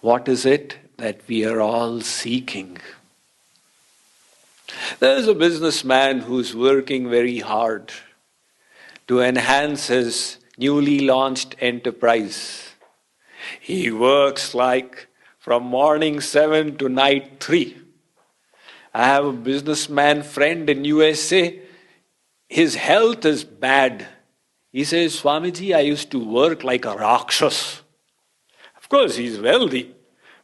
What is it that we are all seeking? There's a businessman who's working very hard to enhance his newly launched enterprise. He works like from morning 7 to night 3. I have a businessman friend in USA. His health is bad. He says, Swamiji, I used to work like a Rakshas. Of course, he's wealthy,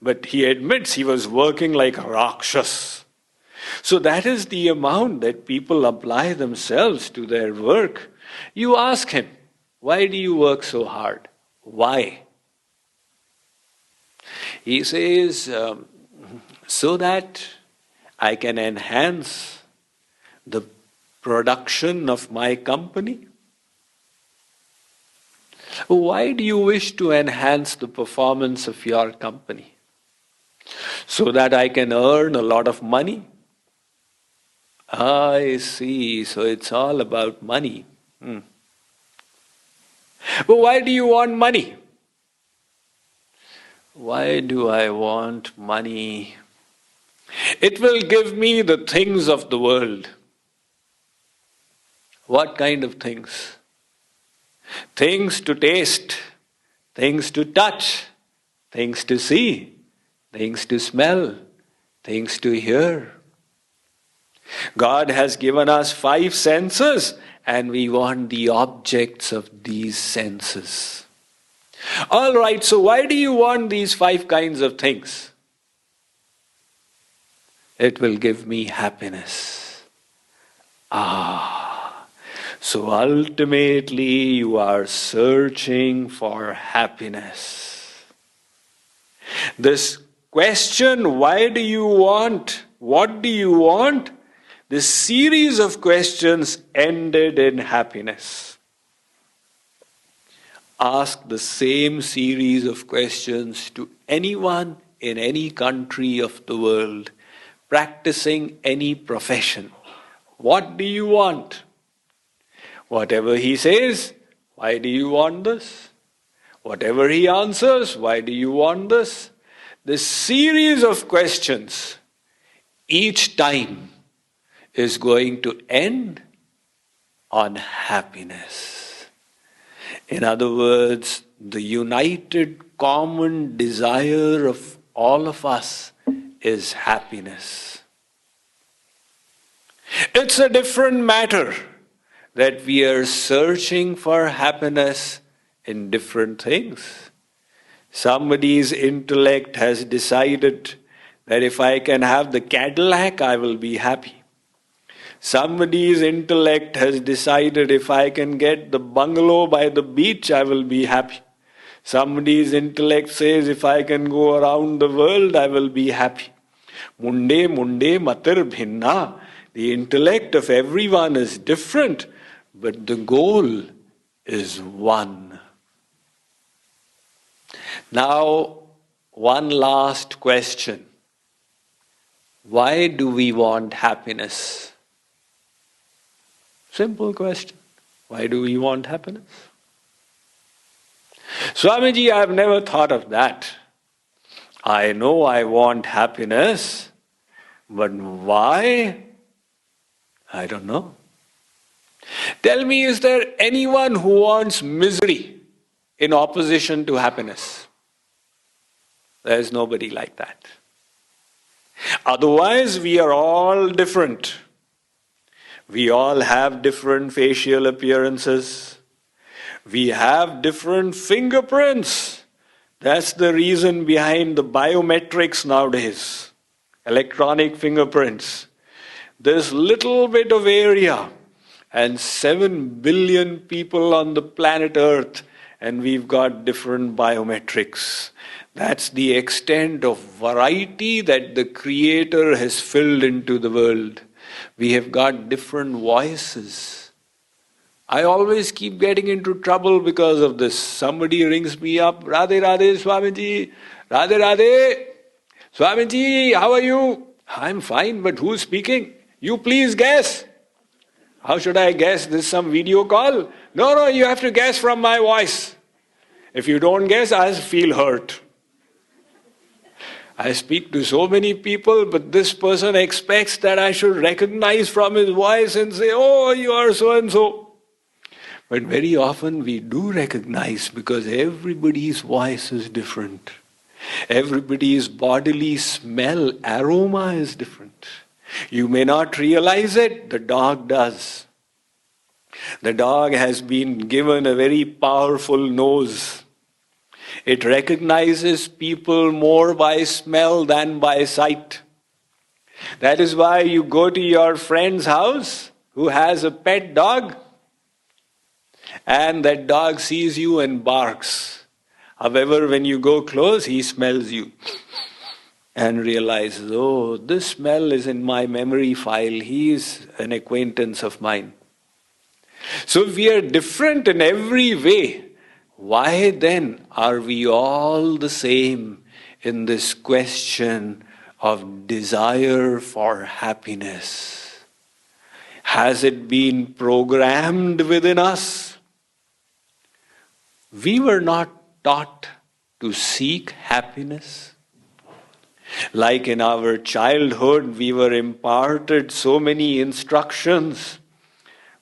but he admits he was working like a Rakshas. So that is the amount that people apply themselves to their work. You ask him, why do you work so hard? Why? He says, so that I can enhance the production of my company. Why do you wish to enhance the performance of your company? So that I can earn a lot of money? I see, so it's all about money. But why do you want money? Why do I want money? It will give me the things of the world. What kind of things? Things to taste, things to touch, things to see, things to smell, things to hear. God has given us 5 senses, and we want the objects of these senses. All right, so why do you want these 5 kinds of things? It will give me happiness. So ultimately you are searching for happiness. This question, why do you want? What do you want? This series of questions ended in happiness. Ask the same series of questions to anyone in any country of the world, practicing any profession. What do you want? Whatever he says, why do you want this? Whatever he answers, why do you want this? This series of questions, each time, is going to end on happiness. In other words, the united common desire of all of us is happiness. It's a different matter that we are searching for happiness in different things. Somebody's intellect has decided that if I can have the Cadillac, I will be happy. Somebody's intellect has decided if I can get the bungalow by the beach, I will be happy. Somebody's intellect says if I can go around the world, I will be happy. Munde matir bhinna. The intellect of everyone is different, but the goal is one. Now, one last question. Why do we want happiness? Simple question. Why do we want happiness? Swamiji, I have never thought of that. I know I want happiness, but why? I don't know. Tell me, is there anyone who wants misery in opposition to happiness? There is nobody like that. Otherwise, we are all different. We all have different facial appearances. We have different fingerprints. That's the reason behind the biometrics nowadays. Electronic fingerprints. This little bit of area and 7 billion people on the planet Earth, and we've got different biometrics. That's the extent of variety that the Creator has filled into the world. We have got different voices. I always keep getting into trouble because of this. Somebody rings me up, Radhe Radhe Swamiji, Radhe Radhe. Swamiji, how are you? I'm fine, but who's speaking? You please guess. How should I guess? This is some video call? No, you have to guess from my voice. If you don't guess, I'll feel hurt. I speak to so many people, but this person expects that I should recognize from his voice and say, oh, you are so and so. But very often we do recognize because everybody's voice is different. Everybody's bodily smell, aroma is different. You may not realize it, the dog does. The dog has been given a very powerful nose. It recognizes people more by smell than by sight. That is why you go to your friend's house who has a pet dog, and that dog sees you and barks. However, when you go close, he smells you and realizes, oh, this smell is in my memory file. He is an acquaintance of mine. So we are different in every way. Why then are we all the same in this question of desire for happiness? Has it been programmed within us? We were not taught to seek happiness. Like in our childhood, we were imparted so many instructions.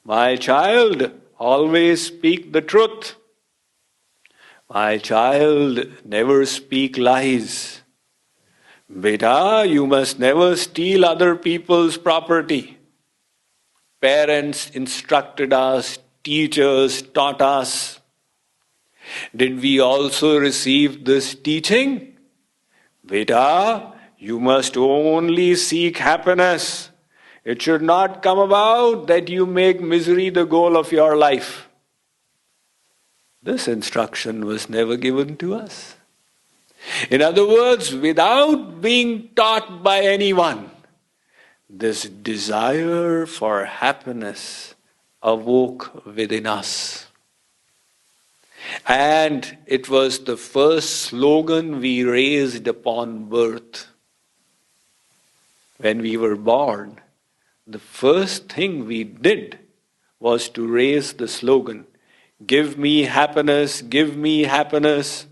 My child, always speak the truth. My child, never speak lies. Beta, you must never steal other people's property. Parents instructed us, teachers taught us. Did we also receive this teaching? Beta, you must only seek happiness. It should not come about that you make misery the goal of your life. This instruction was never given to us. In other words, without being taught by anyone, this desire for happiness awoke within us. And it was the first slogan we raised upon birth. When we were born, the first thing we did was to raise the slogan, give me happiness, give me happiness.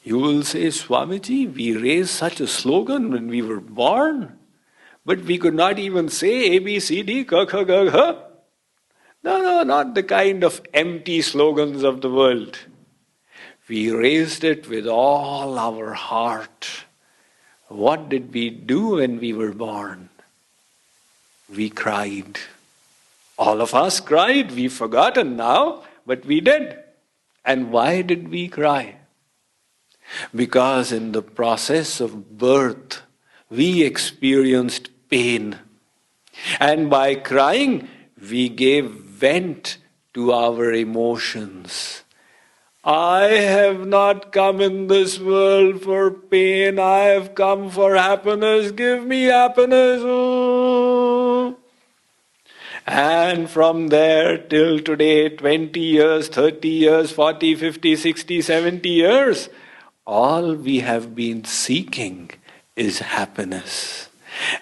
You will say, Swamiji, we raised such a slogan when we were born, but we could not even say A, B, C, D, K, K, G, H. No, not the kind of empty slogans of the world. We raised it with all our heart. What did we do when we were born? We cried. All of us cried. We've forgotten now, but we did. And why did we cry? Because in the process of birth, we experienced pain. And by crying, we gave vent to our emotions. I have not come in this world for pain. I have come for happiness. Give me happiness. Oh. And from there till today, 20 years, 30 years, 40, 50, 60, 70 years, all we have been seeking is happiness.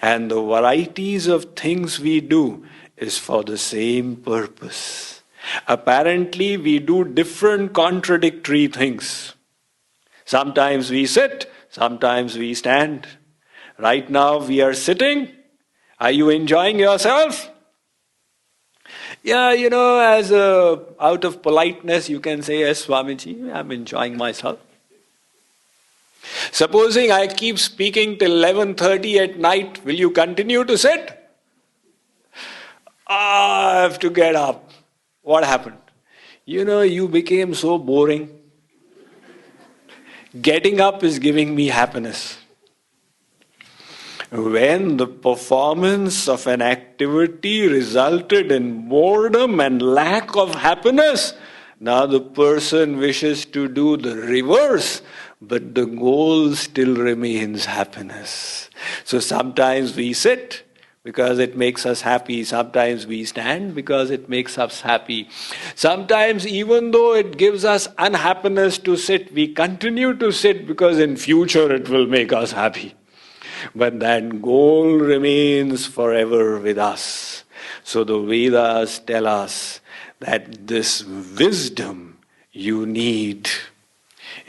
And the varieties of things we do is for the same purpose. Apparently, we do different contradictory things. Sometimes we sit, sometimes we stand. Right now we are sitting. Are you enjoying yourself? Yeah, as out of politeness, you can say, yes, Swamiji, I'm enjoying myself. Supposing I keep speaking till 11:30 at night, will you continue to sit? I have to get up. What happened? You became so boring. Getting up is giving me happiness. When the performance of an activity resulted in boredom and lack of happiness, now the person wishes to do the reverse, but the goal still remains happiness. So sometimes we sit because it makes us happy. Sometimes we stand because it makes us happy. Sometimes even though it gives us unhappiness to sit, we continue to sit because in future it will make us happy. But that goal remains forever with us. So the Vedas tell us that this wisdom you need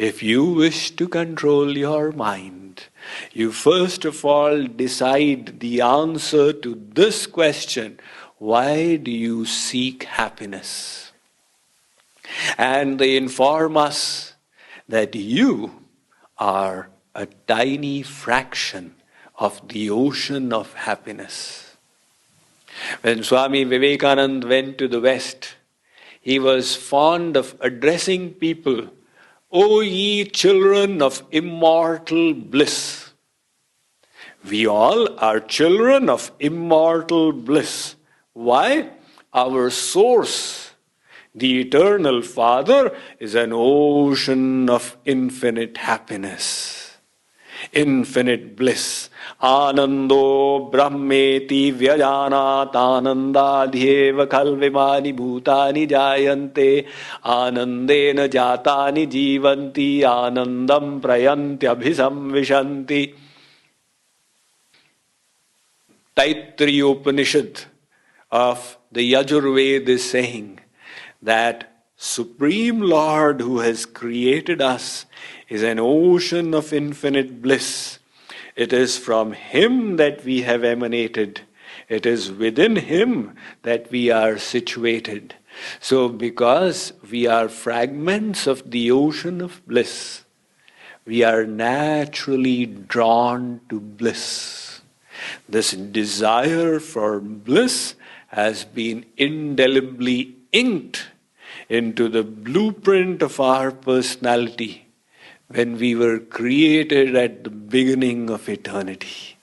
If you wish to control your mind, you first of all decide the answer to this question: why do you seek happiness? And they inform us that you are a tiny fraction of the ocean of happiness. When Swami Vivekananda went to the West, he was fond of addressing people, "O ye children of immortal bliss." We all are children of immortal bliss. Why? Our source, the eternal Father, is an ocean of infinite happiness, infinite bliss. Anando brahmeti vyajanat anandadhyeva khalvimani bhutani jayante anandena jatani jivanti anandam prayantyabhisamvishanti. Taittiriya Upanishad of the Yajurveda is saying that Supreme Lord who has created us is an ocean of infinite bliss. It is from Him that we have emanated. It is within Him that we are situated. So because we are fragments of the ocean of bliss, we are naturally drawn to bliss. This desire for bliss has been indelibly inked into the blueprint of our personality when we were created at the beginning of eternity.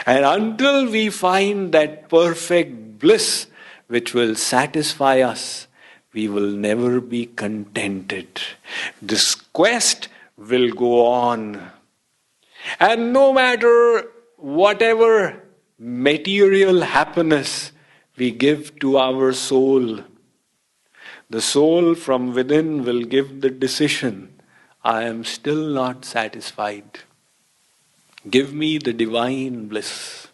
And until we find that perfect bliss which will satisfy us, we will never be contented. This quest will go on. And no matter whatever material happiness we give to our soul, the soul from within will give the decision: I am still not satisfied. Give me the divine bliss.